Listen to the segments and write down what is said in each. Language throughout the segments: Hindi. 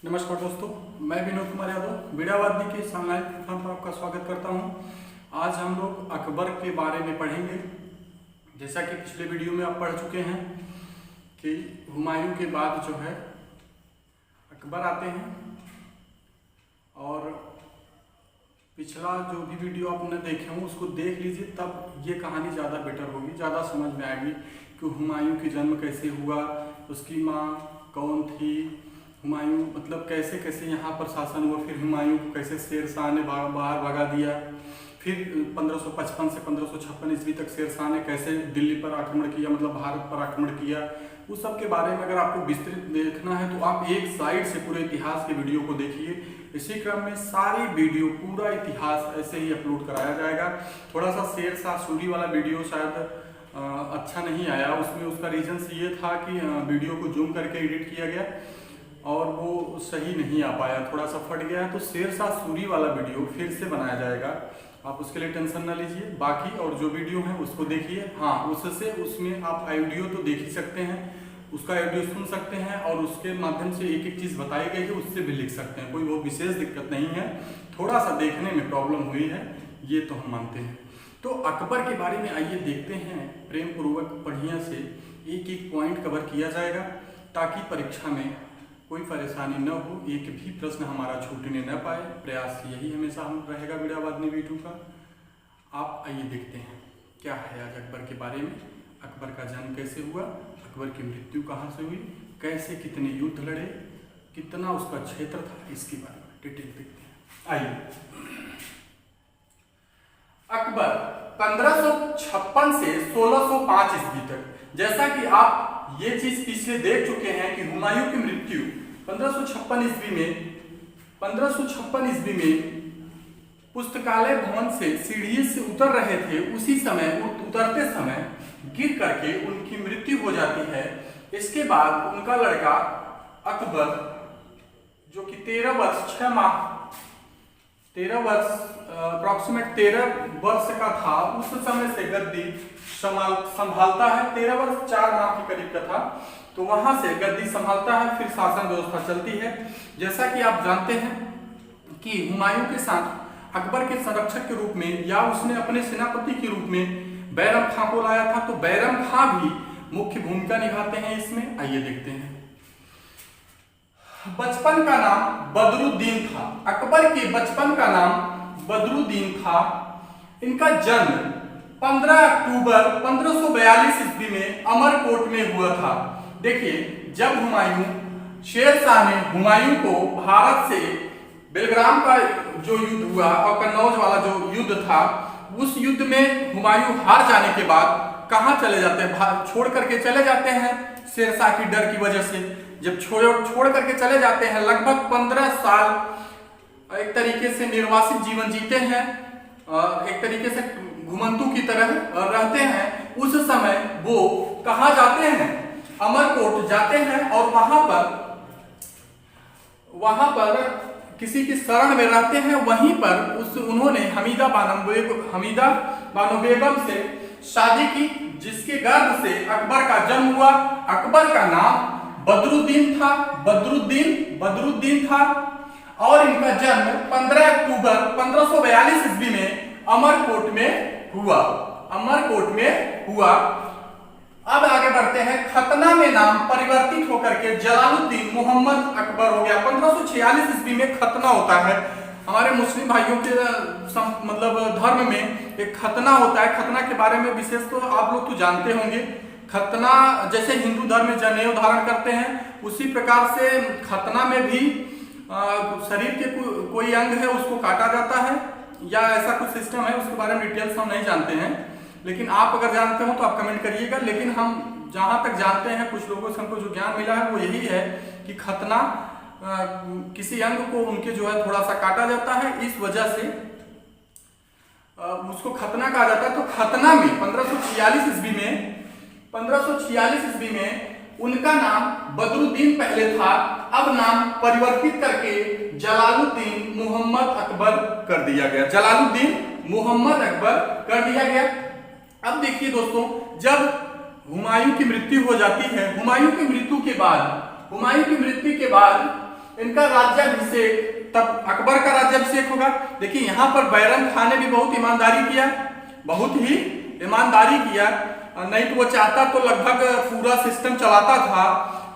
नमस्कार दोस्तों, मैं विनोद कुमार यादव वीडियोवादी के इस ऑनलाइन प्लेटफॉर्म पर आपका स्वागत करता हूं। आज हम लोग अकबर के बारे में पढ़ेंगे। जैसा कि पिछले वीडियो में आप पढ़ चुके हैं कि हुमायूं के बाद जो है अकबर आते हैं, और पिछला जो भी वीडियो आपने देखे हों उसको देख लीजिए, तब ये कहानी ज़्यादा बेटर होगी, ज़्यादा समझ में आएगी कि हुमायूं की जन्म कैसे हुआ, उसकी माँ कौन थी, हुमायूं मतलब कैसे कैसे यहाँ पर शासन हुआ, फिर हुमायूं को कैसे शेरशाह ने बाहर भगा दिया, फिर 1555 से 1556 ईस्वी तक शेरशाह ने कैसे दिल्ली पर आक्रमण किया, मतलब भारत पर आक्रमण किया। उस सब के बारे में अगर आपको विस्तृत देखना है तो आप एक साइड से पूरे इतिहास के वीडियो को देखिए। इसी क्रम में सारी वीडियो पूरा इतिहास ऐसे ही अपलोड कराया जाएगा। थोड़ा सा शेरशाह सूरी वाला वीडियो शायद अच्छा नहीं आया, उसमें उसका रीजन ये था कि वीडियो को जूम करके एडिट किया गया और वो सही नहीं आ पाया, थोड़ा सा फट गया है। तो शेरशाह सूरी वाला वीडियो फिर से बनाया जाएगा, आप उसके लिए टेंशन ना लीजिए। बाकी और जो वीडियो है उसको देखिए। हाँ, उसमें आप ऑडियो तो देख ही सकते हैं, उसका ऑडियो सुन सकते हैं और उसके माध्यम से एक एक चीज़ बताई गई है उससे भी लिख सकते हैं, कोई वो विशेष दिक्कत नहीं है। थोड़ा सा देखने में प्रॉब्लम हुई है, ये तो हम मानते हैं। तो अकबर के बारे में आइए देखते हैं, प्रेम पूर्वक बढ़िया से एक एक पॉइंट कवर किया जाएगा ताकि परीक्षा में कोई परेशानी न हो, एक भी प्रश्न हमारा छूटने न पाए। प्रयास यही हमेशा हम रहेगा वीडियोवादी वीडियो का। आप आइए देखते हैं क्या है आज अकबर के बारे में। अकबर का जन्म कैसे हुआ, अकबर की मृत्यु कहाँ से हुई, कैसे कितने युद्ध लड़े, कितना उसका क्षेत्र था, इसके बारे में डिटेल देखते हैं। आइए, अकबर 1556 से 1605 ईस्वी तक, जैसा कि आप ये चीज पिछले देख चुके हैं कि हुमायूं की मृत्यु 1556 ईस्वी में पुस्तकालय भवन से सीढ़ी से उतर रहे थे, उसी समय उतरते समय गिर करके उनकी मृत्यु हो जाती है। इसके बाद उनका लड़का अकबर, जो कि 13 वर्ष 6 माह 13 वर्ष अप्रॉक्सीमेट 13 वर्ष का था, उस समय से गद्दी संभालता है। 13 वर्ष 4 माह के करीब का था, तो वहां से गद्दी संभालता है, फिर शासन व्यवस्था चलती है। जैसा कि आप जानते हैं कि हुमायूं के साथ अकबर के संरक्षक के रूप में या उसने अपने सेनापति के रूप में बैरम खां को लाया था, तो बैरम खां भी मुख्य भूमिका निभाते हैं इसमें। आइए देखते हैं। बचपन का नाम बदरुद्दीन था, अकबर के बचपन का नाम बदरुद्दीन था। इनका जन्म 15 अक्टूबर 1542 ईस्वी में अमरकोट में हुआ था। देखिए, जब शेरशाह ने हुमायूं को भारत से बेलग्राम का जो युद्ध हुआ और कन्नौज वाला जो युद्ध था, उस युद्ध में हुमायूं हार जाने के बाद कहां चले जाते हैं, छोड़ करके चले जाते हैं शेरशाह की डर की वजह से। जब छोड़ करके चले जाते हैं, लगभग 15 साल एक तरीके से निर्वासित जीवन जीते हैं, एक तरीके से घुमंतू की तरह रहते हैं। उस समय वो कहां जाते हैं, अमरकोट जाते हैं और वहां पर किसी की शरण में रहते हैं। वहीं पर उन्होंने हमीदा बानो बेगम से शादी की, जिसके गर्भ से अकबर का जन्म हुआ। अकबर का नाम बदरुद्दीन था और इनका जन्म 15 अक्टूबर 1542 ईस्वी में अमरकोट में हुआ। अब आगे बढ़ते हैं। खतना में नाम परिवर्तित होकर के जलालुद्दीन मोहम्मद अकबर हो गया। 1546 ईस्वी में खतना होता है। हमारे मुस्लिम भाइयों के मतलब धर्म में एक खतना होता है। खतना के बारे में विशेष तो आप लोग तो जानते होंगे। खतना जैसे हिंदू धर्म में जनेऊ धारण करते हैं, उसी प्रकार से खतना में भी शरीर के कोई अंग है उसको काटा जाता है, या ऐसा कुछ सिस्टम है, उसके बारे में डिटेल्स हम नहीं जानते हैं। लेकिन आप अगर जानते हो तो आप कमेंट करिएगा। लेकिन हम जहां तक जानते हैं, कुछ लोगों से हमको जो ज्ञान मिला है वो यही है कि खतना किसी अंग को उनके जो है थोड़ा सा काटा जाता है, इस वजह से उसको खतना कहा जाता है। तो खतना में 1546 ईस्वी में उनका नाम बदरुद्दीन पहले था, अब नाम परिवर्तित करके जलालुद्दीन मोहम्मद अकबर कर दिया गया। अब देखिए दोस्तों, जब हुमायूं की मृत्यु हो जाती है, हुमायूं की मृत्यु के बाद इनका राज्याभिषेक, तब अकबर का राज्याभिषेक होगा। देखिए यहाँ पर बैरम खान ने भी बहुत ईमानदारी किया, बहुत ही ईमानदारी किया, नहीं तो वो चाहता तो लगभग पूरा सिस्टम चलाता था,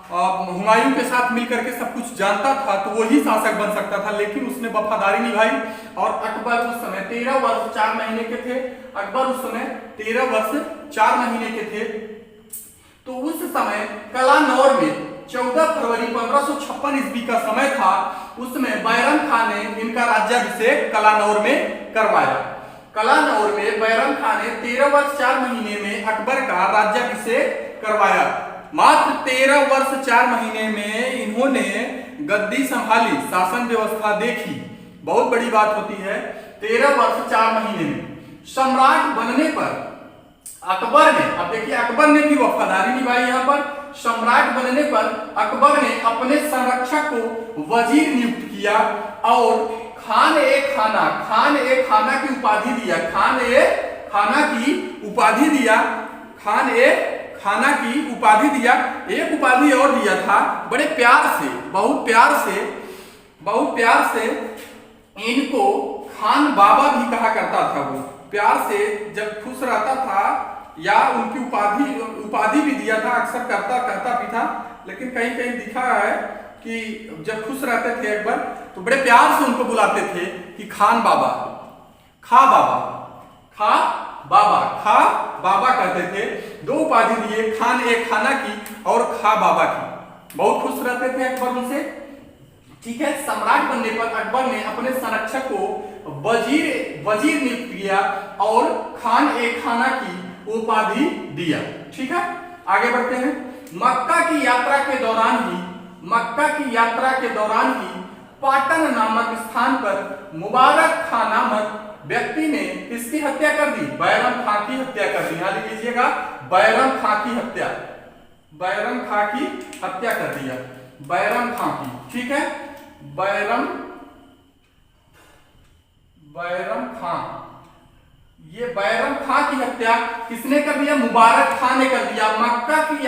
हुमायूं के साथ मिलकर के सब कुछ जानता था, तो वही शासक बन सकता था, लेकिन उसने वफादारी निभाई। और अकबर उस समय 13 वर्ष 4 महीने के थे। अकबर उस समय 13 वर्ष 4 महीने के थे। तो उस समय कलानौर में 14 फरवरी 1556 ईस्वी का समय था। उसमें बैरम खान ने इनका राज्याभिषेक कलानौर में करवाया। कलानौर में बैरम खान ने 13 वर्ष 4 महीने में अकबर का राज्याभिषेक करवाया। मात्र 13 वर्ष 4 महीने में इन्होंने गद्दी संभाली, शासन व्यवस्था देखी, बहुत बड़ी बात होती है। 13 वर्ष 4 महीने में सम्राट बनने पर अकबर ने, अब देखिए अकबर ने भी वफादारी निभाई। यहाँ पर सम्राट बनने पर अकबर ने अपने संरक्षक को वजीर नियुक्त किया और खान ए खाना की उपाधि दिया। खान ए खाना की उपाधि दिया। खान ए खाना की उपाधि दिया। एक उपाधि और दिया था, बड़े प्यार से, बहुत प्यार से इनको खान बाबा भी कहा करता था। वो प्यार से जब खुश रहता था या उनकी उपाधि भी दिया था, अक्सर कहता भी था, लेकिन कहीं कहीं दिखा है कि जब खुश रहते थे अकबर तो बड़े प्यार से उनको बुलाते थे कि खान बाबा, खा बाबा कहते थे। 2 उपाधि दिए, खान ए खाना की और खा बाबा की। बहुत खुश रहते थे अकबर उनसे, ठीक है। सम्राट बनने पर अकबर ने अपने संरक्षक को वजीर नियुक्त किया और खान ए खाना की उपाधि दिया, ठीक है। आगे बढ़ते हैं। मक्का की यात्रा के दौरान ही पाटन नामक स्थान पर मुबारक खान नामक व्यक्ति ने किसकी हत्या कर दी? बैरम खां की हत्या कर दी। ध्यान लीजिएगा, बैरम खां की हत्या कर दिया, बैरम खां की, ठीक है। बैरम खां, ये बैरम खां की हत्या किसने कर दिया? मुबारक खान ने कर दिया। मक्का की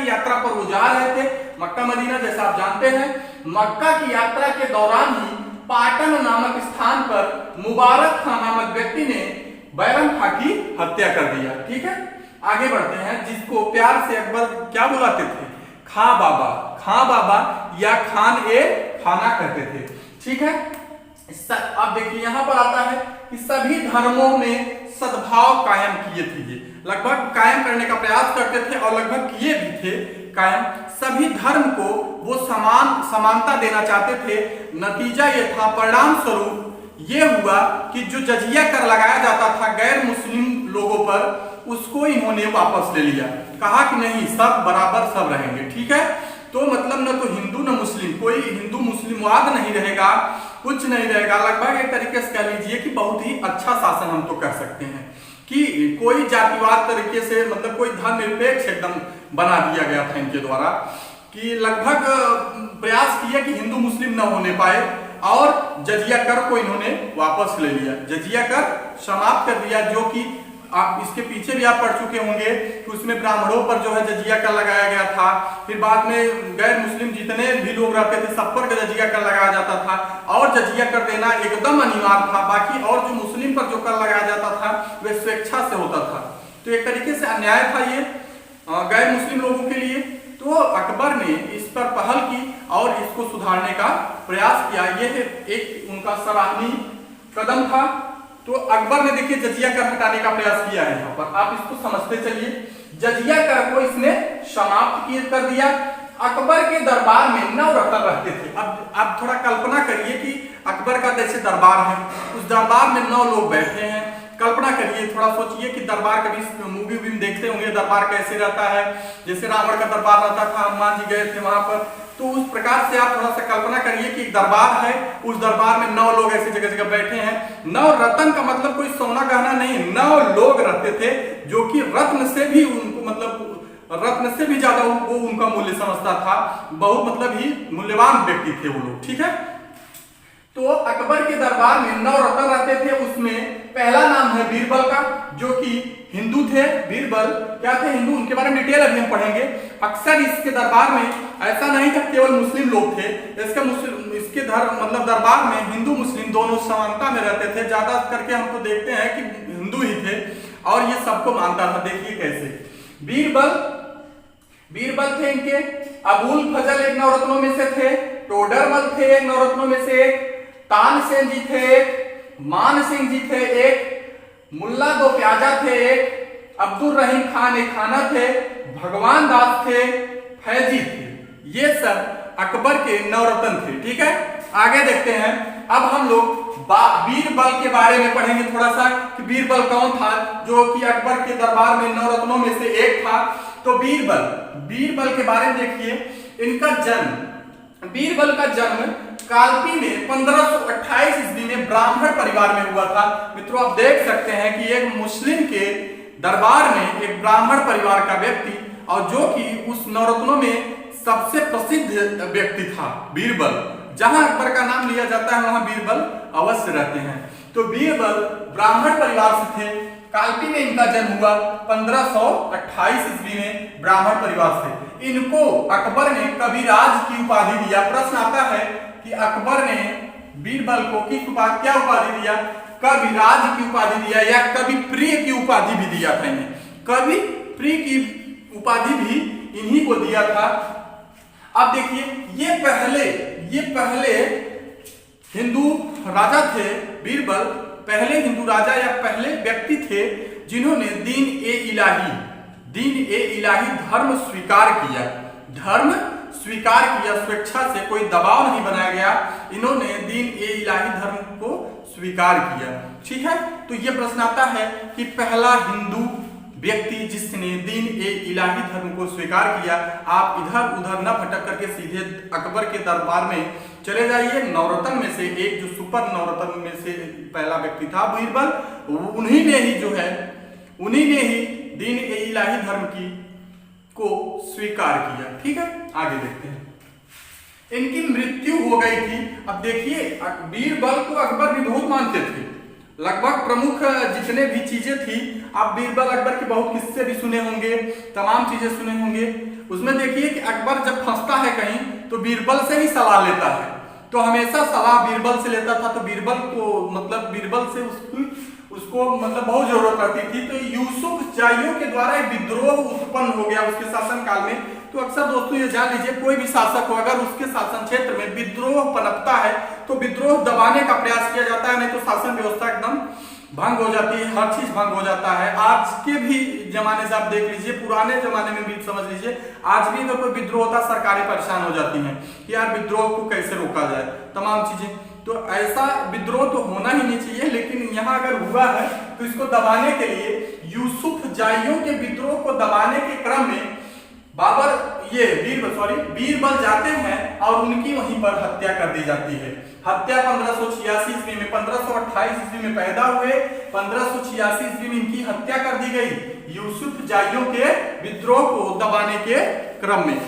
यात्रा पर वो जा रहे थे, मक्का मदीना जैसा आप जानते हैं। मक्का की यात्रा के दौरान ही पाटन नामक स्थान पर मुबारक खान नामक व्यक्ति ने बैरम खां की हत्या कर दिया, ठीक है। आगे बढ़ते हैं। जिसको प्यार से अकबर क्या बुलाते थे? खां बाबा या खान ए खाना कहते थे, ठीक है। अब देखिए यहां पर आता है कि सभी धर्मों में सद्भाव कायम किए थे। ये लगभग कायम करने का प्रयास करते थे और लगभग किए भी थे कायम। सभी धर्म को वो समानता देना चाहते थे। नतीजा ये था, परिणाम स्वरूप ये हुआ कि जो जजिया कर लगाया जाता था गैर मुस्लिम लोगों पर, उसको इन्होंने वापस ले लिया। कहा कि नहीं, सब बराबर सब रहेंगे, ठीक है। तो मतलब न तो हिंदू न मुस्लिम, कोई हिंदू मुस्लिम वाद नहीं रहेगा, कुछ नहीं रहेगा। लगभग एक तरीके से कह लीजिए कि बहुत ही अच्छा शासन हम तो कर सकते हैं कि कोई जातिवाद तरीके से, मतलब कोई धर्मनिरपेक्ष एकदम बना दिया गया था इनके द्वारा, कि लगभग प्रयास किया कि हिंदू मुस्लिम न होने पाए और जजिया कर को इन्होंने वापस ले लिया। जजिया कर समाप्त कर दिया, जो कि आप इसके पीछे भी आप पढ़ चुके होंगे कि उसमें ब्राह्मणों पर जो है जजिया कर लगाया गया था। फिर बाद में गैर मुस्लिम जितने भी लोग रहते थे सब पर जजिया कर लगाया जाता था और जजिया कर देना एकदम अनिवार्य था। बाकी और जो मुस्लिम पर जो कर लगाया जाता था वह स्वेच्छा से होता था। तो एक तरीके से अन्याय था ये गैर मुस्लिम लोगों के लिए। तो अकबर ने इस पर पहल की और इसको सुधारने का प्रयास किया। यह एक उनका सराहनीय कदम था। तो अकबर ने देखिए जजिया कर हटाने का प्रयास किया है। यहाँ पर आप इसको समझते चलिए। जजिया कर को इसने समाप्त कर दिया। अकबर के दरबार में 9 रतन रहते थे। अब आप थोड़ा कल्पना करिए कि अकबर का जैसे दरबार है, उस दरबार में 9 लोग बैठे हैं। कल्पना करिए, थोड़ा सोचिए कि दरबार, कभी मूवी भी देखते होंगे दरबार कैसे रहता है। जैसे रावण का दरबार रहता था, हनुमान जी गए थे वहां पर, तो उस प्रकार से आप थोड़ा सा कल्पना करिए कि एक दरबार है, उस दरबार में 9 लोग ऐसे जगह जगह बैठे हैं। 9 रत्न का मतलब कोई सोना गहना नहीं, 9 लोग रहते थे जो कि रत्न से भी उनको, मतलब रत्न से भी ज्यादा वो उनका मूल्य समझता था। बहुत मतलब ही मूल्यवान व्यक्ति थे वो लोग, ठीक है। तो अकबर के दरबार में 9 रत्न रहते थे। उसमें पहला नाम है बीरबल का, जो कि हिंदू थे। बीरबल क्या थे? हिंदू। उनके बारे में डिटेल अभी हम पढ़ेंगे। अक्सर इसके दरबार में ऐसा नहीं था केवल मुस्लिम लोग थे, इसके मतलब दरबार में हिंदू मुस्लिम दोनों समानता में रहते थे। ज्यादा करके हम तो देखते हैं कि हिंदू ही थे और ये सबको मानता था। देखिए कैसे बीरबल थे इनके। अबुल फजल एक नवरत्नों में से थे। टोडरमल थे एक नवरत्नों में से। तानसेन जी थे एक। मान सिंह जी थे एक। मुल्ला दो प्याजा थे एक। अब्दुल रहीम खान एक खाना थे। भगवान दास थे। फैजी थे। ये सब अकबर के नवरत्न थे। ठीक है, आगे देखते हैं। अब हम लोग बीरबल के बारे में पढ़ेंगे थोड़ा सा कि बीरबल कौन था, जो कि अकबर के दरबार में नवरत्नों में से एक था। तो बीरबल के बारे में देखिए। इनका जन्म, बीरबल का जन्म कालपी में 1528 ईस्वी में ब्राह्मण परिवार में हुआ था। मित्रों, आप देख सकते हैं कि एक मुस्लिम के दरबार में एक ब्राह्मण परिवार का व्यक्ति, और जो कि उस नवरत्नों में सबसे प्रसिद्ध व्यक्ति था बीरबल। जहां अकबर का नाम लिया जाता है वहां बीरबल अवश्य रहते हैं। तो बीरबल ब्राह्मण परिवार से थे। कालपी में इनका जन्म हुआ 1528 ईस्वी में ब्राह्मण परिवार से। इनको अकबर ने कविराज की उपाधि दिया। प्रश्न आता है कि अकबर ने बीरबल को क्या उपाधि दिया? कविराज की उपाधि दिया या कवि प्रिय की उपाधि भी दिया था इन्हें। कवि प्रिय की उपाधि भी इन्हीं को दिया था। अब देखिए, ये पहले हिंदू राजा थे। बीरबल पहले हिंदू राजा या पहले व्यक्ति थे जिन्होंने दीन ए इलाही धर्म स्वीकार किया। स्वेच्छा से कोई दबाव नहीं बनाया गया। इन्होंने दीन ए इलाही धर्म को स्वीकार किया। ठीक है, तो ये प्रश्न आता है कि पहला हिंदू व्यक्ति जिसने दीन ए इलाही धर्म को स्वीकार किया। आप इधर उधर न भटक करके सीधे अकबर के दरबार में चले जाइए। नवरत्न में से एक, जो सुपर नवरत्न में से पहला व्यक्ति था बीरबल, उन्हीं ने ही दीन ए इलाही धर्म को स्वीकार किया। ठीक है, आगे देखते हैं। इनकी मृत्यु हो गई थी। अब देखिए, बीरबल को अकबर भी बहुत मानते थे। लगभग प्रमुख जितने भी चीजें थी, आप बीरबल अकबर के बहुत किस्से भी सुने होंगे, तमाम चीजें सुने होंगे। उसमें देखिए कि अकबर जब फंसता है कहीं तो बीरबल से ही सलाह लेता है। तो हमेशा सलाह बीरबल से लेता था। तो बीरबल से उसको बहुत जरूरत रहती थी। तो यूसुफ जाइयों के द्वारा एक विद्रोह उत्पन्न हो गया उसके शासन काल में। तो अक्सर दोस्तों ये जान लीजिए, कोई भी शासक हो, अगर उसके शासन क्षेत्र में विद्रोह पनपता है तो विद्रोह दबाने का प्रयास किया जाता है, नहीं तो शासन व्यवस्था एकदम भंग हो जाती है, हर चीज भंग हो जाता है। आज के भी जमाने से आप देख लीजिए, पुराने जमाने में भी समझ लीजिए, आज भी अगर कोई विद्रोह होता सरकारें परेशान हो जाती हैं कि यार विद्रोह को कैसे रोका जाए, तमाम चीजें। तो ऐसा विद्रोह तो होना ही नहीं चाहिए, लेकिन यहाँ अगर हुआ है तो इसको दबाने के लिए यूसुफ जाइयों के विद्रोह को दबाने के क्रम में बीरबल जाते हैं और उनकी वहीं पर हत्या कर दी जाती है। हत्या 1586 ईस्वी में, 1528 ईस्वी में पैदा हुए, 1586 ईस्वी में इनकी हत्या कर दी गई यूसुफ जाइयों के विद्रोह को दबाने के क्रम में।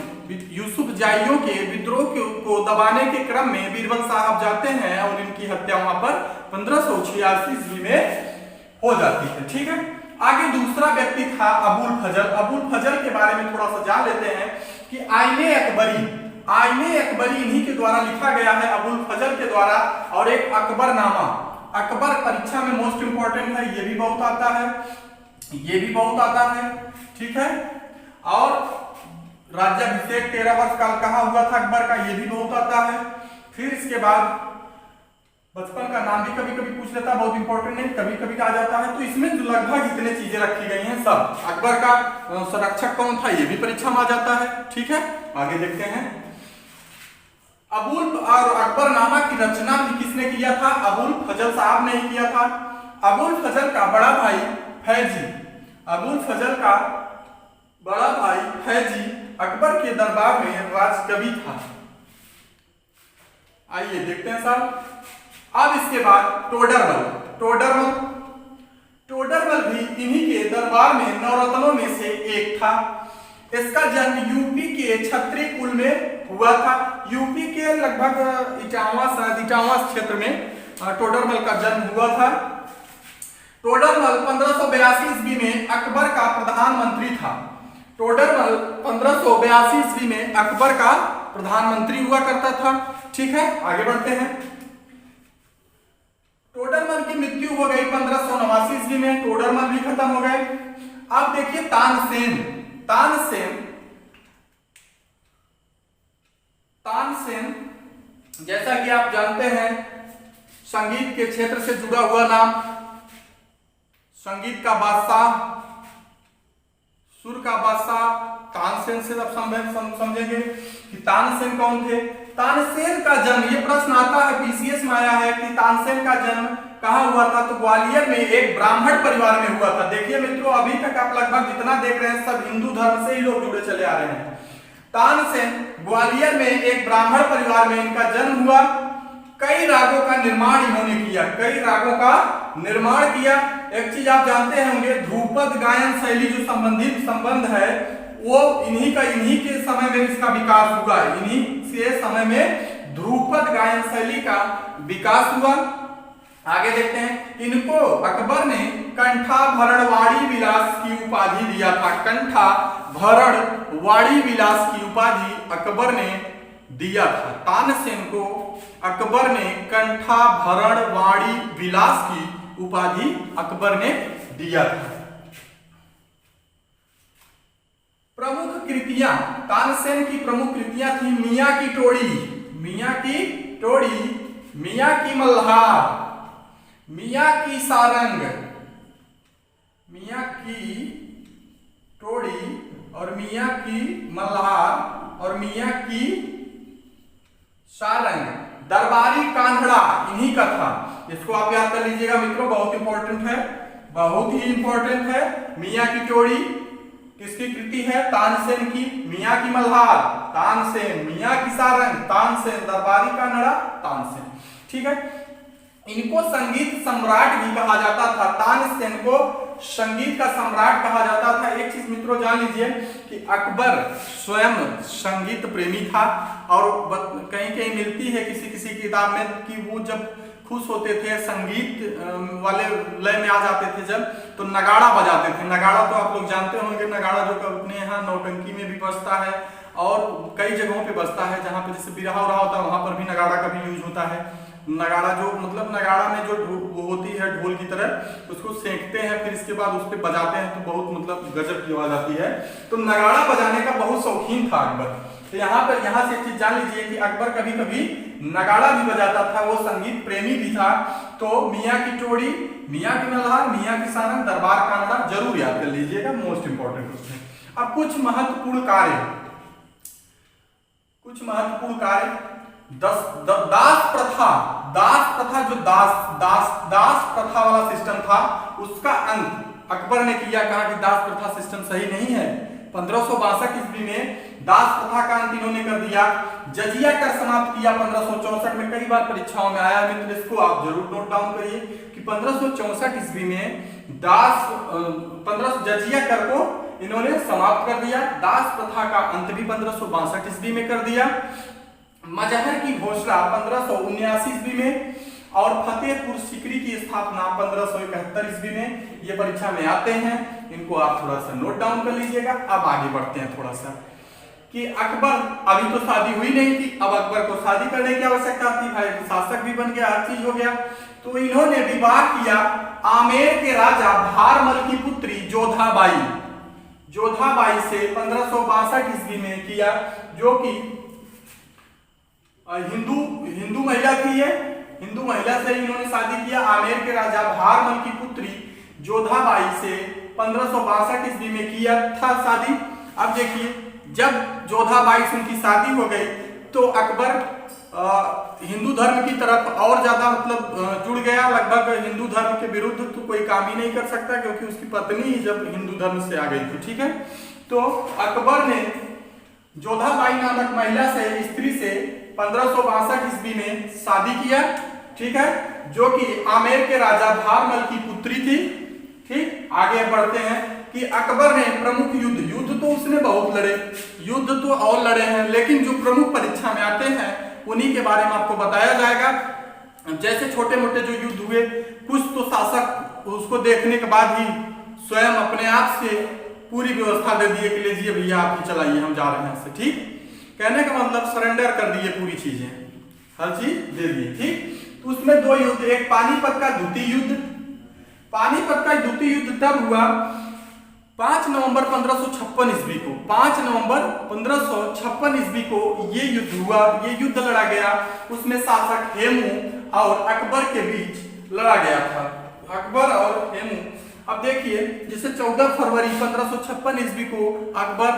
यूसुफ जाइयों के विद्रोह को दबाने के क्रम में बीरबल साहब जाते हैं और इनकी हत्या वहां पर 1586 ईस्वी में हो जाती है। ठीक है, आगे दूसरा व्यक्ति था अबुल फजल। अबुल फजल के बारे में थोड़ा सा जान लेते हैं कि आईने अकबरी इन्हीं के द्वारा लिखा गया है, अबुल फजल के द्वारा। और एक अकबरनामा, अकबर परीक्षा में मोस्ट इंपॉर्टेंट है, ये भी बहुत आता है। ठीक है, और राज्याभिषेक 13 वर्ष काल कहाँ हुआ था अकबर का, ये भी बहुत आता है। फिर इसके बाद बचपन का नाम भी कभी कभी पूछ लेता है, बहुत इंपॉर्टेंट नहीं, कभी कभी आ जाता है। तो इसमें लगभग इतने चीजें रखी गई हैं सब। अकबर का संरक्षक कौन था, ये भी परीक्षा में आ जाता है। ठीक है, आगे देखते हैं। अबुल और अकबरनामा की रचना भी किसने किया था? अबुल फजल साहब ने ही किया था। अबुल फजल का बड़ा भाई फैजी अकबर के दरबार में राजकवि था। आइए देखते हैं साहब। अब इसके बाद टोडरमल भी इन्हीं के दरबार में नवरत्नों में से एक था। इसका जन्म यूपी के क्षत्रिय कुल में हुआ था। यूपी के लगभग इटावा क्षेत्र में टोडरमल का जन्म हुआ था। टोडरमल 1582 ईस्वी में अकबर का प्रधानमंत्री था। टोडरमल 1582 ईस्वी में अकबर का प्रधानमंत्री हुआ करता था। ठीक है, आगे बढ़ते हैं। टोडरमल की मृत्यु हो गई 1589 ईस्वी में, टोडरमल भी खत्म हो गए। अब देखिए तानसेन। तानसेन जैसा कि आप जानते हैं संगीत के क्षेत्र से जुड़ा हुआ नाम, संगीत का बादशाह, सुर का बादशाह तानसेन से आप समझेंगे कि तानसेन कौन थे। तानसेन का जन्म, ये प्रश्न आता है पीसीएस में आया है कि तानसेन का जन्म कहाँ हुआ था, तो ग्वालियर में एक ब्राह्मण परिवार में हुआ था। देखिए मित्रों, अभी तक आप लगभग जितना देख रहे हैं सब हिंदू धर्म से ही लोग जुड़े चले आ रहे हैं। तानसेन ग्वालियर में एक ब्राह्मण परिवार में इनका जन्म हुआ। कई रागों का निर्माण इन्होंने किया, कई रागों का निर्माण किया। एक चीज आप जानते होंगे, ध्रुपद गायन शैली जो संबंध है वो इन्हीं के समय में इसका विकास हुआ। इन्हीं के समय में ध्रुपद गायन शैली का विकास हुआ। आगे देखते हैं, इनको अकबर ने कंठाभरणवाड़ी विलास की उपाधि दिया था। कंठाभरणवाड़ी विलास की उपाधि अकबर ने दिया था। तानसेन को अकबर ने कंठाभरणवाड़ी विलास की उपाधि अकबर ने दिया था। प्रमुख कृतियां, तानसेन की प्रमुख कृतियां थी मियां की टोड़ी, मियां की मल्हार, मियां की सारंग, मियां की टोड़ी और मियां की मल्हार और मियां की सारंग। दरबारी कान्हड़ा इन्हीं का था। इसको आप याद कर लीजिएगा मित्रों, बहुत इंपॉर्टेंट है, बहुत ही इंपॉर्टेंट है। मियां की टोड़ी किसकी कृति है, तानसेन की। मियां की मल्हार तानसेन, मियां की सारंग तानसेन, दरबारी कान्हड़ा तानसेन। ठीक है, इनको संगीत सम्राट भी कहा जाता था। तानसेन को संगीत का सम्राट कहा जाता था। एक चीज मित्रों जान लीजिए कि अकबर स्वयं संगीत प्रेमी था और कहीं कहीं मिलती है किसी किताब में कि वो जब खुश होते थे, संगीत वाले लय में आ जाते थे जब, तो नगाड़ा बजाते थे। नगाड़ा तो आप लोग जानते होंगे, नगाड़ा जो अपने यहाँ नौटंकी में भी बजता है और कई जगहों पे बजता है, जहाँ पे जैसे बिरहा हो रहा होता है वहां पर भी नगाड़ा का भी यूज होता है। नगाड़ा जो मतलब नगाड़ा में जो वो होती है ढोल की तरह, उसको सेंकते हैं, फिर इसके बाद उस पर बजाते हैं तो बहुत मतलब गजब की आवाज आती है। तो नगाड़ा बजाने का बहुत शौकीन था अकबर। तो यहाँ से एक चीज जान लीजिए कि अकबर कभी कभी नगाड़ा भी बजाता था, वो संगीत प्रेमी भी था। तो मियां की टोड़ी, मियां की मल्हार, मियां की सारंग, दरबार कान्हड़ा जरूर याद कर लीजिएगा, मोस्ट इंपॉर्टेंट क्वेश्चन। अब कुछ महत्वपूर्ण कार्य, दास प्रथा जो दास प्रथा वाला सिस्टम था उसका अंत अकबर ने किया। कहा कि दास प्रथा सिस्टम सही नहीं है। 1562 ईस्वी में दास प्रथा का अंत इन्होंने कर दिया। जजिया कर समाप्त किया 1564 में। कई बार परीक्षाओं में आया मित्र, इसको आप जरूर नोट डाउन करिए कि 1564 ईस्वी में जजिया कर को इन्होंने समाप्त कर दिया। दास प्रथा का अंत भी 1562 ईस्वी में कर दिया। मजहर की घोषणा 1579 ईस्वी में और फतेहपुर सीकरी की स्थापना 1571 ईस्वी में। ये परीक्षा में आते हैं, इनको आप थोड़ा सा नोट डाउन कर लीजिएगा। अब आगे बढ़ते हैं थोड़ा सा कि अकबर, अभी तो शादी हुई नहीं थी, अब अकबर को शादी करने की आवश्यकता थी। भाई शासक भी बन गया, हर चीज हो गया। तो इन्होंने विवाह किया आमेर के राजा भारमल की पुत्री जोधाबाई से 1562 ईस्वी में किया, जो कि हिंदू महिला थी। ये हिंदू महिला से इन्होंने शादी किया। आमेर के राजा भारमल की पुत्री जोधाबाई से 1562 ईस्वी में किया था शादी। अब देखिए, जब जोधाबाई से उनकी शादी हो गई तो अकबर हिंदू धर्म की तरफ और ज्यादा मतलब जुड़ गया। लगभग हिंदू धर्म के विरुद्ध तो कोई काम ही नहीं कर सकता, क्योंकि उसकी पत्नी ही जब हिंदू धर्म से आ गई थी। ठीक है, तो अकबर ने जोधाबाई नामक महिला से, स्त्री से 1562 ईस्वी में शादी किया। ठीक है, जो कि आमेर के राजा भारमल की पुत्री थी। ठीक, आगे बढ़ते हैं कि अकबर ने प्रमुख युद्ध तो तो उसने बहुत लड़े, युद्ध तो और लड़े हैं, लेकिन जो प्रमुख परीक्षा में आते हैं उन्हीं के बारे में आपको बताया जाएगा। जैसे छोटे मोटे जो युद्ध हुए, कुछ तो शासक उसको देखने के बाद ही स्वयं अपने आप से पूरी व्यवस्था दे दिए कि लीजिए भैया आप ही चलाइए, हम जा रहे हैं से, ठीक। कहने का मतलब सरेंडर कर दिए, पूरी चीजें, हर चीज दे दिए, ठीक। तो उसमें दो युद्ध, एक पानीपत का द्वितीय युद्ध। पानीपत का द्वितीय युद्ध तब हुआ 5 नवंबर 1556 ईस्वी को। 5 नवंबर 1556 ईस्वी को ये युद्ध हुआ, ये युद्ध लड़ा गया। उसमें शासक हेमू और अकबर के बीच लड़ा गया था, अकबर और हेमू। अब देखिए, जैसे 14 फरवरी 1556 ईस्वी को अकबर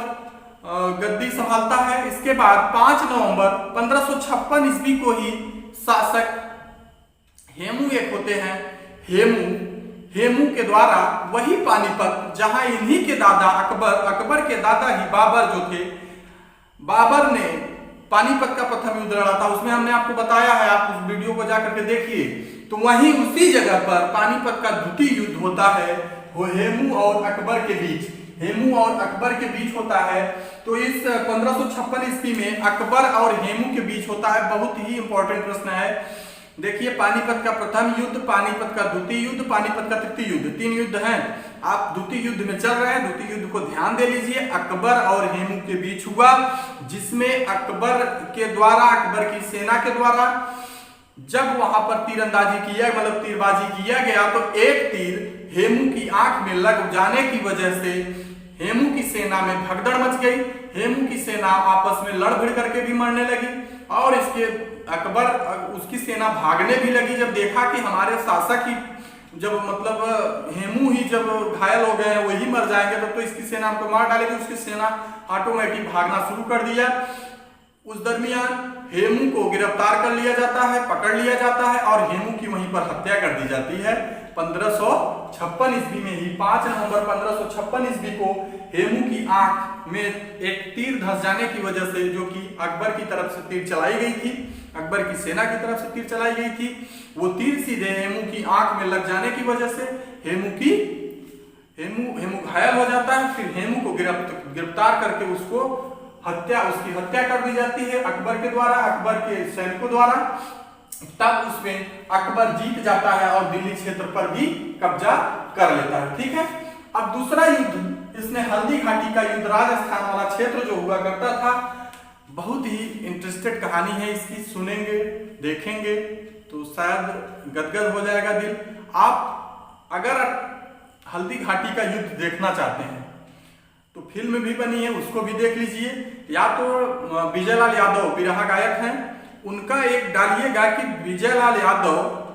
गद्दी संभालता है। इसके बाद 5 नवंबर 1556 ईस्वी को ही शासक हेमू एक होते हैं, हेमू के द्वारा वही पानीपत, जहां इन्हीं के दादा अकबर के दादा ही बाबर जो थे, बाबर ने पानीपत का प्रथम युद्ध लड़ा था। उसमें हमने आपको बताया है, आप उस वीडियो को जाकर के देखिए। तो वहीं उसी जगह पर पानीपत का द्वितीय युद्ध होता है, वो हेमू और अकबर के बीच, हेमू और अकबर के बीच होता है। तो इस 1556 ईस्वी में अकबर और हेमू के बीच होता है। बहुत ही इंपॉर्टेंट प्रश्न है। देखिए, पानीपत का प्रथम युद्ध, पानीपत का द्वितीय युद्ध, पानीपत का तृतीय युद्ध, 3 युद्ध हैं। आप द्वितीय युद्ध में चल रहे हैं, द्वितीय युद्ध को ध्यान दे लीजिए। अकबर और हेमू के बीच हुआ, जिसमें अकबर के द्वारा, अकबर की सेना के द्वारा जब वहां पर तीरंदाजी किया, मतलब तीरबाजी किया गया, तो एक तीर हेमू की आंख में लग जाने की वजह से हेमू की सेना में भगदड़ मच गई। हेमू की सेना आपस में लड़ भिड़ करके भी मरने लगी, और इसके अकबर उसकी सेना भागने भी लगी। जब देखा कि हमारे शासक ही, जब मतलब हेमू ही जब घायल हो गए हैं, वही मर जाएंगे, तब तो इसकी सेना हमको मार डालेगी। उसकी सेना ऑटोमेटिक भागना शुरू कर दिया। उस दरमियान हेमू को गिरफ्तार कर लिया जाता है, पकड़ लिया जाता है, और हेमू की वहीं पर हत्या कर दी जाती है 1556 ईस्वी में ही। 5 नवंबर 1556 ईस्वी को हेमू की आंख में एक तीर धंस जाने की वजह से, जो कि अकबर की तरफ से तीर चलाई गई थी, अकबर की सेना की तरफ से तीर चलाई गई थी, वो तीर सीधे हेमू की आंख में लग जाने की वजह से हेमू घायल हो जाता है। फिर हेमू को गिरफ्तार करके उसकी हत्या कर दी जाती है अकबर के द्वारा, अकबर के सैनिकों द्वारा। तब उसमें अकबर जीत जाता है और दिल्ली क्षेत्र पर भी कब्जा कर लेता है, ठीक है। अब दूसरा युद्ध, इसमें हल्दी घाटी का युद्ध, राजस्थान वाला क्षेत्र जो हुआ करता था। बहुत ही इंटरेस्टेड कहानी है इसकी, सुनेंगे देखेंगे तो शायद गदगद हो जाएगा दिल। आप अगर हल्दी घाटी का युद्ध देखना चाहते हैं तो फिल्म भी बनी है, उसको भी देख लीजिए। या तो विजयलाल यादव बिरहा गायक हैं, उनका एक डालिएगा कि विजयलाल यादव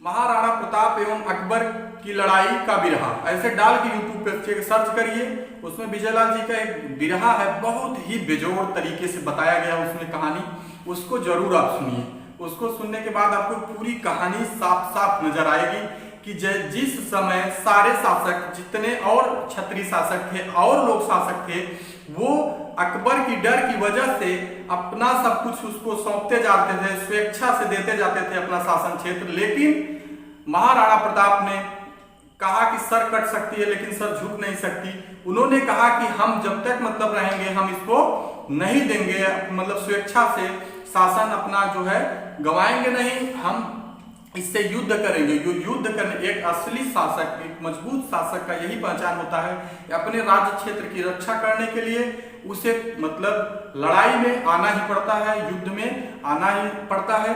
महाराणा प्रताप एवं अकबर की लड़ाई का बिरहा, ऐसे डाल के यूट्यूब पे सर्च करिए। उसमें विजयलाल जी का एक बिरहा है, बहुत ही बेजोड़ तरीके से बताया गया उसमें कहानी, उसको जरूर आप सुनिए। उसको सुनने के बाद आपको पूरी कहानी साफ साफ नजर आएगी कि जिस समय सारे शासक, जितने और क्षत्रिय शासक थे और लोग शासक थे, वो अकबर की डर की वजह से अपना सब कुछ उसको सौंपते जाते थे, स्वेच्छा से देते जाते थे अपना शासन क्षेत्र। लेकिन महाराणा प्रताप ने कहा कि सर कट सकती है लेकिन सर झुक नहीं सकती। उन्होंने कहा कि हम जब तक मतलब रहेंगे हम इसको नहीं देंगे, मतलब स्वेच्छा से शासन अपना जो है गवाएंगे नहीं, हम इससे युद्ध करेंगे। युद्ध करने, एक असली शासक, एक मजबूत शासक का यही पहचान होता है कि अपने राज्य क्षेत्र की रक्षा करने के लिए उसे मतलब लड़ाई में आना ही पड़ता है, युद्ध में आना ही पड़ता है।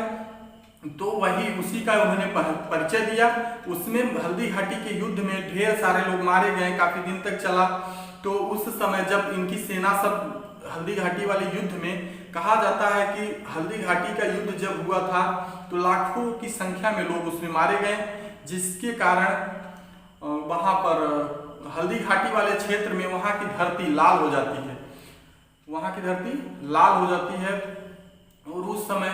तो वही उसी का उन्होंने परिचय दिया। उसमें हल्दी घाटी के युद्ध में ढेर सारे लोग मारे गए, काफी दिन तक चला। तो उस समय जब इनकी सेना सब हल्दी घाटी वाले युद्ध में, कहा जाता है कि हल्दी घाटी का युद्ध जब हुआ था तो लाखों की संख्या में लोग उसमें मारे गए, जिसके कारण वहां पर हल्दी घाटी वाले क्षेत्र में वहां की धरती लाल हो जाती है, वहां की धरती लाल हो जाती है। और उस समय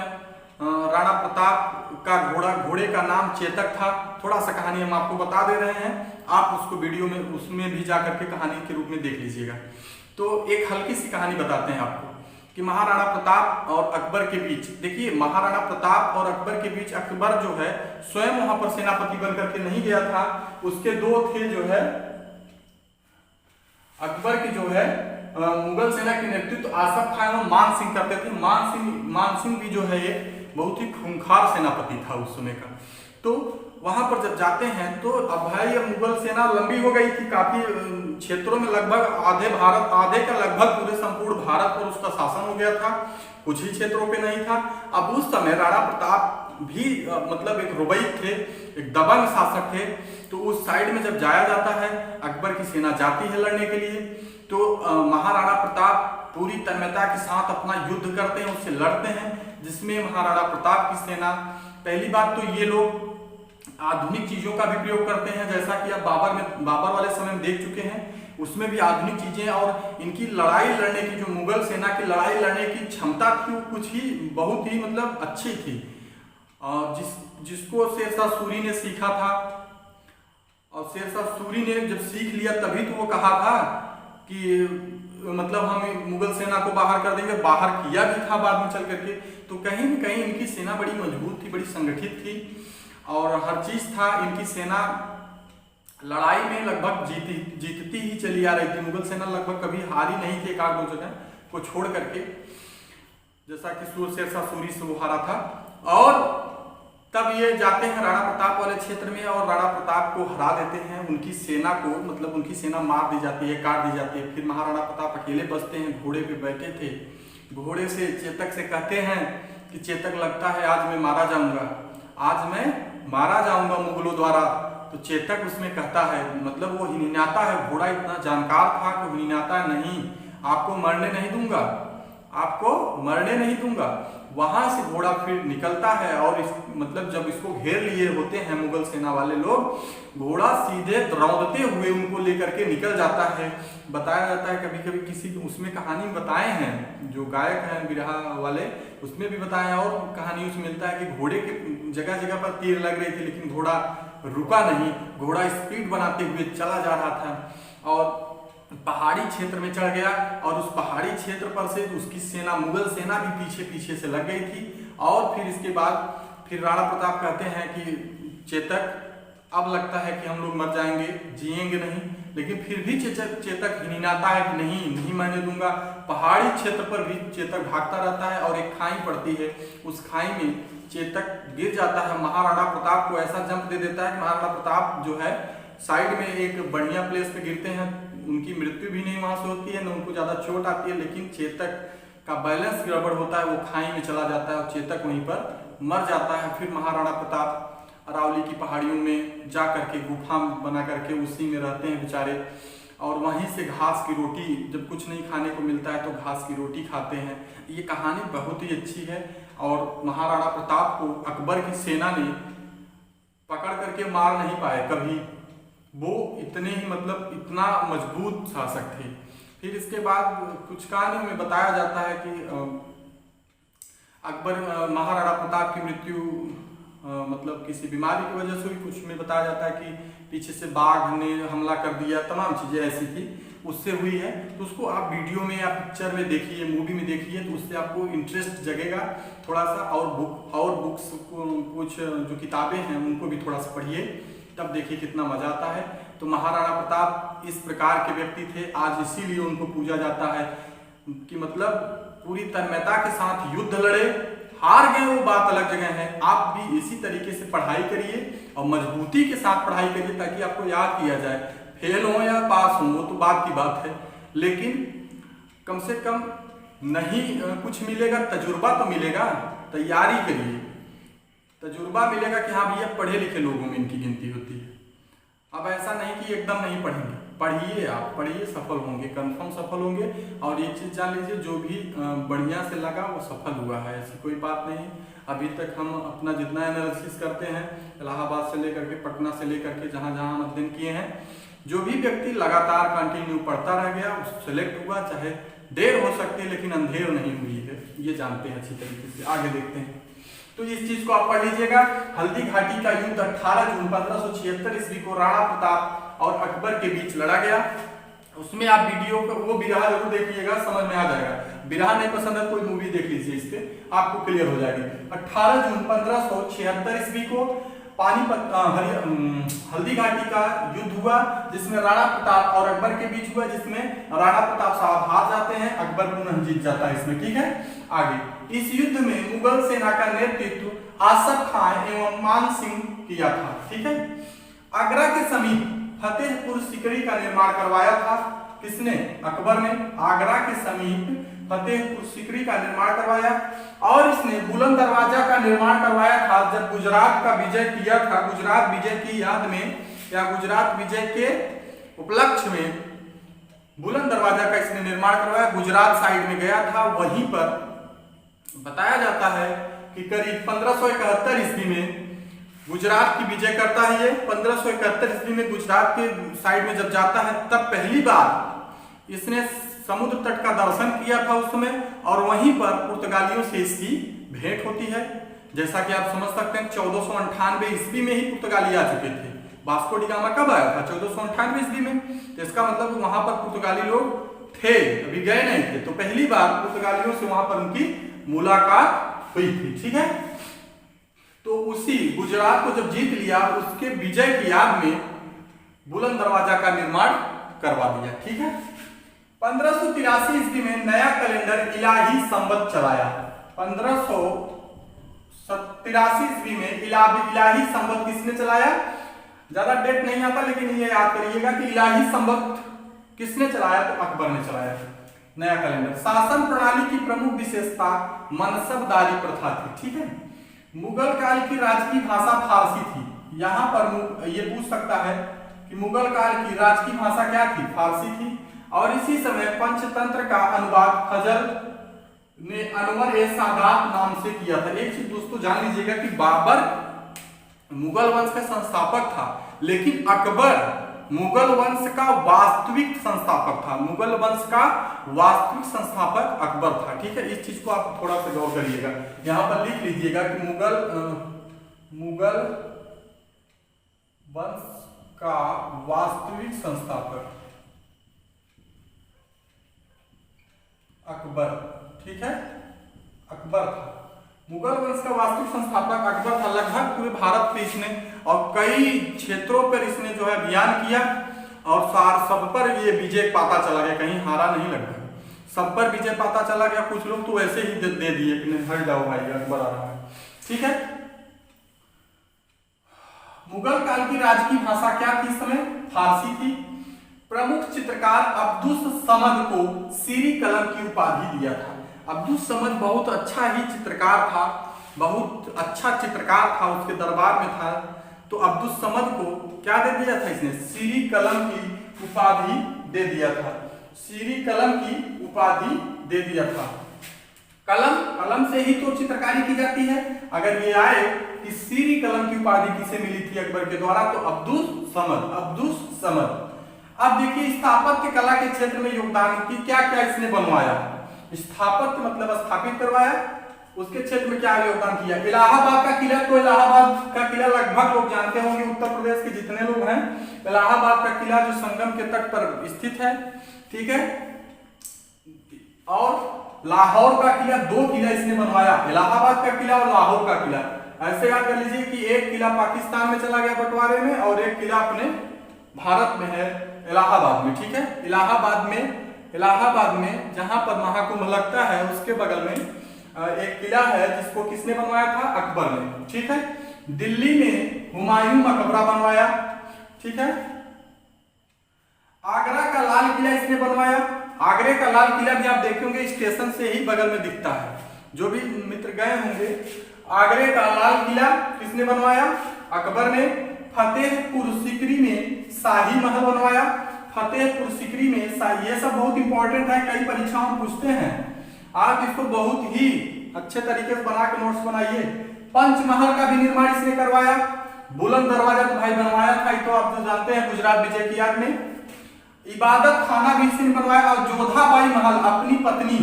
राणा प्रताप का घोड़े का नाम चेतक था। थोड़ा सा कहानी हम आपको बता दे रहे हैं, आप उसको वीडियो में उसमें भी जाकर के कहानी के रूप में देख लीजिएगा। तो एक हल्की सी कहानी बताते हैं आपको कि महाराणा प्रताप और अकबर के बीच, देखिए महाराणा प्रताप और अकबर के बीच अकबर जो है स्वयं वहां पर सेनापति बनकर के नहीं गया था, उसके दो थे जो है अकबर की जो है मुगल सेना के नेतृत्व आसफ खान और मान सिंह करते थे। मान सिंह भी जो है एक बहुत ही खूंखार सेनापति था उस समय का। तो वहां पर जब जाते हैं तो अब भाई मुगल सेना लंबी हो गई थी, काफी क्षेत्रों में लगभग आधे का लगभग पूरे संपूर्ण भारत पर उसका शासन हो गया था, कुछ ही क्षेत्रों पे नहीं था। अब उस समय राणा प्रताप भी मतलब एक रुबई थे, एक दबंग शासक थे। तो उस साइड में जब जाया जाता है, अकबर की सेना जाती है लड़ने के लिए, तो महाराणा प्रताप पूरी तन्मयता के साथ अपना युद्ध करते हैं, उससे लड़ते हैं, जिसमें महाराणा प्रताप की सेना, पहली बात तो ये लोग आधुनिक चीजों का भी प्रयोग करते हैं, जैसा कि आप बाबर वाले समय में देख चुके हैं, उसमें भी आधुनिक चीजें, और इनकी लड़ाई लड़ने की जो मुगल सेना की लड़ाई लड़ने की क्षमता थी वो कुछ ही बहुत ही मतलब अच्छी थी। जिसको शेरशाह सूरी ने सीखा था, और शेरशाह सूरी ने जब सीख लिया तभी तो वो कहा था कि मतलब हम मुगल सेना को बाहर कर देंगे, बाहर किया भी था बाद में चल करके। तो कहीं न कहीं इनकी सेना बड़ी मजबूत थी, बड़ी संगठित थी, और हर चीज था। इनकी सेना लड़ाई में लगभग जीतती ही चली आ रही थी। मुगल सेना लगभग कभी हारी नहीं थी, एक आध दो जगह को छोड़ करके, जैसा कि शेरशाह सूरी से वो हारा था। और तब ये जाते हैं राणा प्रताप वाले क्षेत्र में और राणा प्रताप को हरा देते हैं। उनकी सेना को मतलब उनकी सेना मार दी जाती है, काट दी जाती है। फिर महाराणा प्रताप अकेले बचते हैं, घोड़े पे बैठे थे, घोड़े से चेतक से कहते हैं कि चेतक लगता है आज मैं मारा जाऊंगा, आज मैं मारा जाऊंगा मुगलों द्वारा। तो चेतक उसमें कहता है, मतलब वो हिनहिनाता है, घोड़ा इतना जानकार था कि हिनहिनाता है, नहीं आपको मरने नहीं दूंगा, आपको मरने नहीं दूंगा। वहां से घोड़ा फिर निकलता है और मतलब जब इसको घेर लिए होते हैं मुगल सेना वाले लोग, घोड़ा सीधे रौंदते हुए उनको लेकर के निकल जाता है। बताया जाता है, कभी कभी किसी उसमें कहानी बताए हैं, जो गायक हैं बिरहा वाले, उसमें भी बताया, और कहानी उसमें मिलता है कि घोड़े के जगह जगह पर तीर लग रही थी, लेकिन घोड़ा रुका नहीं, घोड़ा स्पीड बनाते हुए चला जा रहा था और पहाड़ी क्षेत्र में चढ़ गया। और उस पहाड़ी क्षेत्र पर से उसकी सेना, मुगल सेना भी पीछे पीछे से लग गई थी। और फिर इसके बाद फिर राणा प्रताप कहते हैं कि चेतक अब लगता है कि हम लोग मर जाएंगे, जिएंगे नहीं। लेकिन फिर भी चेतक हिनहिनाता है कि नहीं मरने दूंगा। पहाड़ी क्षेत्र पर भी चेतक भागता रहता है और एक खाई पड़ती है, उस खाई में चेतक गिर जाता है। महाराणा प्रताप को ऐसा जंप दे देता है कि महाराणा प्रताप जो है साइड में एक बढ़िया प्लेस पे गिरते हैं, उनकी मृत्यु भी नहीं वहां से होती है, न उनको ज्यादा चोट आती है, लेकिन चेतक का बैलेंस गड़बड़ होता है, वो खाई में चला जाता है और चेतक वहीं पर मर जाता है। फिर महाराणा प्रताप अरावली की पहाड़ियों में जा करके गुफा बना करके उसी में रहते हैं बेचारे, और वहीं से घास की रोटी, जब कुछ नहीं खाने को मिलता है तो घास की रोटी खाते हैं। ये कहानी बहुत ही अच्छी है। और महाराणा प्रताप को अकबर की सेना ने पकड़ करके मार नहीं पाए कभी, वो इतने ही मतलब इतना मजबूत शासक थे। फिर इसके बाद कुछ कहानियों में बताया जाता है कि अकबर महाराणा प्रताप की मृत्यु मतलब किसी बीमारी की वजह से हुई। कुछ में बताया जाता है कि पीछे से बाघ ने हमला कर दिया, तमाम चीजें ऐसी थी, उससे हुई है। तो उसको आप वीडियो में या पिक्चर में देखिए, मूवी में देखिए, तो उससे आपको इंटरेस्ट जगेगा थोड़ा सा। और बुक्स कुछ जो किताबें हैं उनको भी थोड़ा सा पढ़िए, तब देखिए कितना मजा आता है। तो महाराणा प्रताप इस प्रकार के व्यक्ति थे, आज इसीलिए उनको पूजा जाता है कि मतलब पूरी तन्मयता के साथ युद्ध लड़े, हार गए वो बात अलग जगह है। आप भी इसी तरीके से पढ़ाई करिए और मजबूती के साथ पढ़ाई करिए, ताकि आपको याद किया जाए। फेल हो या पास हो वो तो बात की बात है, लेकिन कम से कम नहीं कुछ मिलेगा, तजुर्बा तो मिलेगा। तैयारी करिए, तजुर्बा मिलेगा कि हाँ भैया पढ़े लिखे लोगों में इनकी गिनती होती है। अब ऐसा नहीं कि एकदम नहीं पढ़ेंगे, पढ़िए, आप पढ़िए, सफल होंगे, कंफर्म सफल होंगे। और ये चीज जान लीजिए, जो भी बढ़िया से लगा वो सफल हुआ है, ऐसी कोई बात नहीं। अभी तक हम अपना जितना एनालिसिस करते हैं, इलाहाबाद से लेकर के पटना से लेकर के जहाँ जहाँ हम अध्ययन किए हैं, जो भी व्यक्ति लगातार कंटिन्यू पढ़ता रह गया, उस सेलेक्ट हुआ। चाहे देर हो सकती है लेकिन अंधेर नहीं हुई है, ये जानते हैं अच्छी तरीके से। आगे देखते हैं, तो इस चीज को आप पढ़ लीजिएगा। हल्दी घाटी का युद्ध 18 जून 1576 ईस्वी को राणा प्रताप और अकबर के बीच लड़ा गया। उसमें आप वीडियो को वो बिरहा जरूर देखिएगा, समझ में आ जाएगा। बिरहा नहीं पसंद है कोई मूवी देख लीजिए, इस पे आपको क्लियर हो जाएगी। 18 जून 1576 ईस्वी को हल्दी घाटी का युद्ध हुआ जिसमें राणा प्रताप और अकबर के बीच हुआ, जिसमें राणा प्रताप साहब हार जाते हैं, अकबर पुनः जीत जाता है इसमें। ठीक है, आगे इस युद्ध में मुगल सेना का नेतृत्व आसफ खान एवं मान सिंह किया था। ठीक है, आगरा के समीप फतेहपुर सीकरी का निर्माण करवाया था। किसने? अकबर ने आगरा के समीप फतेहपुर सीकरी का निर्माण करवाया और इसने बुलंद दरवाजा का निर्माण करवाया था जब गुजरात का विजय किया था। गुजरात विजय की याद में या गुजरात विजय के उपलक्ष्य में बुलंद दरवाजा का इसने निर्माण करवाया। गुजरात साइड में गया था, वहीं पर बताया जाता है कि करीब 1571 ईस्वी में गुजरात की विजय करता है। ये 1571 ईस्वी में गुजरात के साइड में जब जाता है तब पहली बार इसने समुद्र तट का दर्शन किया था उस समय, और वहीं पर पुर्तगालियों से इसकी भेंट होती है। जैसा कि आप समझ सकते हैं 1498 ईस्वी में ही पुर्तगाली आ चुके थे। वास्को डी गामा कब आया था? 1498 ईस्वी में। तो इसका मतलब वहां पर पुर्तगाली लोग थे, अभी गए नहीं थे, तो पहली बार पुर्तगालियों से वहां पर उनकी मुलाकात हुई थी। ठीक है, तो उसी गुजरात को जब जीत लिया उसके विजय की याद में बुलंद दरवाजा का निर्माण करवा दिया। ठीक है, 1583 ईस्वी में नया कैलेंडर इलाही संवत चलाया। 1583 ईस्वी में इलाही संवत किसने चलाया? ज्यादा डेट नहीं आता, लेकिन ये याद करिएगा कि इलाही संवत किसने चलाया? तो अकबर ने चलाया नया कैलेंडर। शासन प्रणाली की प्रमुख विशेषता मनसबदारी प्रथा थी। ठीक है, मुगल काल की राजकीय भाषा फारसी थी। यहाँ पर ये पूछ सकता है कि मुगल काल की राजकीय भाषा क्या थी? फारसी थी। और इसी समय पंचतंत्र का अनुवाद फजल ने अनवर ए सादात नाम से किया था। एक चीज दोस्तों जान लीजिएगा कि बाबर मुगल वंश का संस्थापक था, लेकिन अकबर मुगल वंश का वास्तविक संस्थापक था। मुगल वंश का वास्तविक संस्थापक अकबर था। ठीक है, इस चीज को आप थोड़ा सा गौर करिएगा। यहां पर लिख लीजिएगा कि मुगल वंश का वास्तविक संस्थापक अकबर। ठीक है, अकबर था। मुगल वंश का वास्तविक संस्थापक अकबर था। लगभग पूरे भारत पे इसने और कई क्षेत्रों पर इसने जो है अभियान किया और सब पर ये विजय पाता चला गया, कहीं हारा नहीं लगभग सब पर विजय पाता चला गया। कुछ लोग तो वैसे ही दे दिए कि हट जाओ भाई अकबर आ रहा है। ठीक है, मुगल काल की राजकीय भाषा क्या थी? इस समय फारसी थी। प्रमुख चित्रकार अब्दुस समद को सीरी कलम की उपाधि दिया था। अब्दुस समद बहुत अच्छा ही चित्रकार था, बहुत अच्छा चित्रकार था, उसके दरबार में था। तो अब्दुस समद को क्या दे दिया था इसने? सीरी कलम की उपाधि दे दिया था। सीरी कलम की उपाधि दे दिया था। कलम से ही तो चित्रकारी की जाती है। अगर ये आए कि सीरी कलम की उपाधि किसे मिली थी अकबर के द्वारा, तो अब्दुस समद। अब देखिए स्थापत्य कला के क्षेत्र में योगदान की क्या क्या इसने बनवाया। स्थापत्य मतलब स्थापित करवाया। उसके क्षेत्र में क्या योगदान किया? इलाहाबाद का किला, तो इलाहाबाद का किला लगभग लोग जानते होंगे, उत्तर प्रदेश के जितने लोग हैं। इलाहाबाद का किला जो संगम के तट पर स्थित है। ठीक है, और लाहौर का किला, दो किला इसने बनवाया, इलाहाबाद का किला और लाहौर का किला। ऐसे याद कर लीजिए कि एक किला पाकिस्तान में चला गया बंटवारे में और एक किला अपने भारत में है इलाहाबाद में। ठीक है, इलाहाबाद में जहां पर महाकुंभ लगता है उसके बगल में एक किला है जिसको किसने बनवाया था? अकबर ने। ठीक है, दिल्ली में हुमायूं मकबरा बनवाया। ठीक है, आगरा का लाल किला इसने बनवाया। आगरे का लाल किला भी आप देखेंगे स्टेशन से ही बगल में दिखता है। जो भी मित्र गए होंगे, आगरे का लाल किला किसने बनवाया? अकबर ने। फतेहपुर सीकरी में शाही महल बनवाया। फतेहपुर सीकरी में ये सब बहुत इंपॉर्टेंट है, कई परीक्षाओं में पूछते हैं। आप इसको बहुत ही अच्छे तरीके से बना के नोट्स बनाइए। पंचमहल का भी निर्माण इसने करवाया। बुलंद दरवाजा तो भाई बनवाया था, तो आप जो जानते हैं गुजरात विजय की याद में। इबादत खाना भी इसने बनवाया और जोधाबाई महल, अपनी पत्नी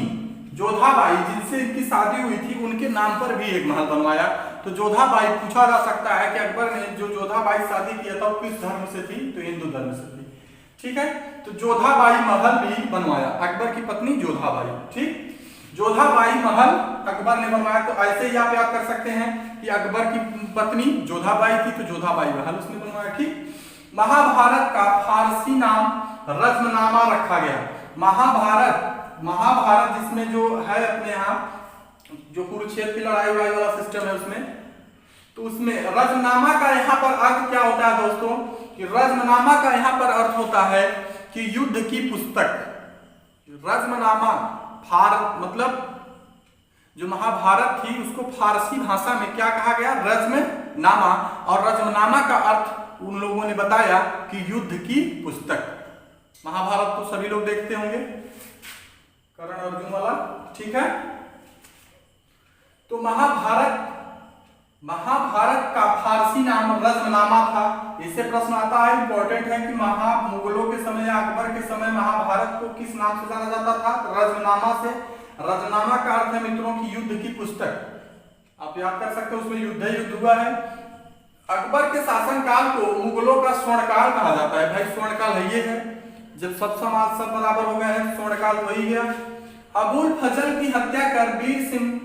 जोधाबाई जिनसे इनकी शादी हुई थी उनके नाम पर भी एक महल बनवाया। तो जोधाबाई पूछा जा सकता है कि अकबर ने जो जोधाबाई शादी किया था वो किस धर्म से थी? तो हिंदू धर्म से थी। ठीक है, तो जोधाबाई महल भी बनवाया, अकबर की पत्नी जोधाबाई। ठीक, जोधाबाई महल अकबर ने बनवाया। तो ऐसे ही आप याद कर सकते हैं कि अकबर की पत्नी जोधाबाई थी, तो जोधाबाई महल उसने बनवाया। ठीक। महाभारत का फारसी नाम रज्मनामा रखा गया। महाभारत जिसमें जो है अपने यहाँ जो कुरुक्षेत्र की लड़ाई वाला सिस्टम है उसमें, तो उसमें रज्मनामा का यहाँ पर अर्थ क्या होता है दोस्तों, कि रज्मनामा का यहाँ पर अर्थ होता है कि युद्ध की पुस्तक। रज्मनामा मतलब जो महाभारत थी उसको फारसी भाषा में क्या कहा गया, रज्मनामा। और रज्मनामा का अर्थ उन लोगों ने बताया कि युद्ध की पुस्तक। महाभारत तो सभी लोग देखते होंगे, कर्ण अर्जुन वाला। ठीक है। तो महाभारत का फारसी नाम रज्मनामा था। इससे प्रश्न आता है, इंपॉर्टेंट है कि मुगलों के समय या अकबर के समय महाभारत को किस नाम से जाना जाता था, रज्मनामा से। रज्मनामा का अर्थ है मित्रों की युद्ध की पुस्तक। आप याद कर सकते हो, उसमें युद्ध हुआ है। अकबर के शासनकाल को मुगलों का स्वर्णकाल कहा जाता है। भाई स्वर्णकाल है ये है, जब सब समाज सब बराबर हो गए हैं, स्वर्णकाल हो ही गया। अबुल फजल की हत्या कर वीर सिंह,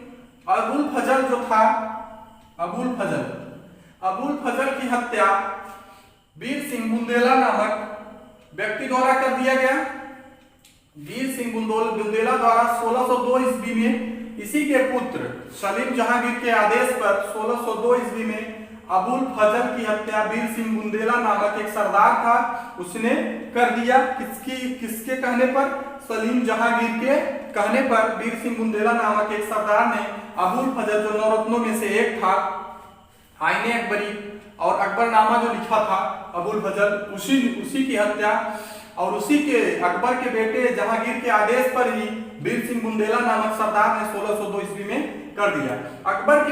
अबुल फजल जो था, अबुल फजल की हत्या वीर सिंह बुंदेला नामक व्यक्ति द्वारा कर दिया गया। वीर सिंह बुंदेला द्वारा 1602 ईस्वी में इसी के पुत्र सलीम जहांगीर के आदेश पर 1602 ईस्वी में अबुल फजल की हत्या वीर सिंह बुंदेला नामक एक सरदार था उसने कर दिया। किसके कहने पर, सलीम जहांगीर के कहने पर वीर सिंह बुंदेला नामक एक सरदार ने अबुल फजल जो नवरत्नों में से एक था, आईने अकबरी और अकबरनामा जो लिखा था अबुल फजल, उसी की हत्या और उसी के अकबर के बेटे जहांगीर के आदेश पर ही वीर सिंह बुंदेला नामक सरदार ने 1602 ईस्वी में कर दिया। अकबर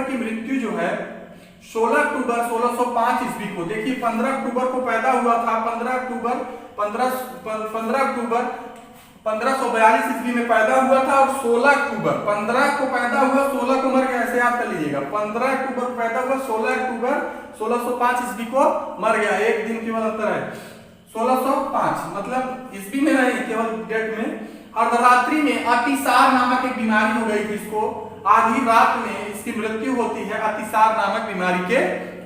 की मृत्यु जो है 16 अक्टूबर 1605 ईस्वी को, देखिए 15 अक्टूबर को पैदा हुआ था। 15 अक्टूबर 1542 ईस्वी में पैदा हुआ था और 16 अक्टूबर 15 को पैदा हुआ, 16 को मर गया। ऐसे याद कर लीजिएगा, 15 अक्टूबर को पैदा हुआ, 16 अक्टूबर 1605 ईस्वी को मर गया। एक दिन केवल अंतर है, 1605 मतलब ईस्वी में नहीं, केवल डेट में। अर्धरात्रि में अतिसार नामक एक बीमारी हो गई थी इसको, आधी रात में इसकी मृत्यु होती है अतिसार नामक बीमारी के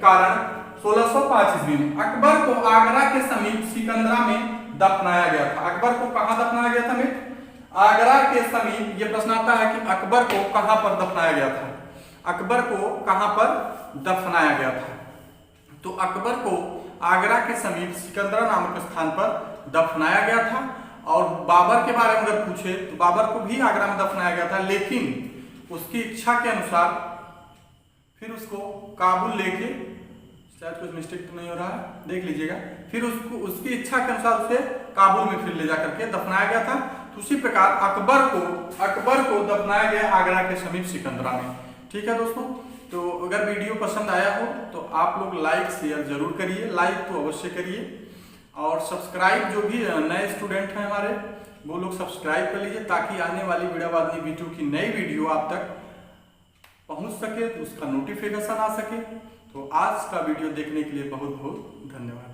कारण 1605 ईस्वी में। अकबर को आगरा के समीप सिकंदरा में दफनाया गया था। अकबर को कहां दफनाया गया था मित्र, आगरा के समीप। ये प्रश्न आता है कि अकबर को कहां पर दफनाया गया था, अकबर को कहां पर दफनाया गया था। तो अकबर को आगरा के समीप सिकंदरा नामक स्थान पर दफनाया गया था। और बाबर के बारे में अगर पूछे तो बाबर को भी आगरा में दफनाया गया था, लेकिन उसकी इच्छा के अनुसार फिर उसको काबुल लेके, शायद कुछ मिस्टेक तो नहीं हो रहा है, देख लीजिएगा, फिर उसकी इच्छा के अनुसार उसे काबुल में फिर ले जाकर के दफनाया गया था। तो उसी प्रकार अकबर को दफनाया गया आगरा के समीप सिकंदरा में। ठीक है दोस्तों, तो अगर वीडियो पसंद आया हो तो आप लोग लाइक शेयर जरूर करिए, लाइक तो अवश्य करिए। और सब्सक्राइब, जो भी नए स्टूडेंट हैं हमारे वो लोग सब्सक्राइब कर लीजिए, ताकि आने वाली वीडियो की नई वीडियो आप तक पहुंच सके, तो उसका नोटिफिकेशन आ सके। तो आज का वीडियो देखने के लिए बहुत बहुत धन्यवाद।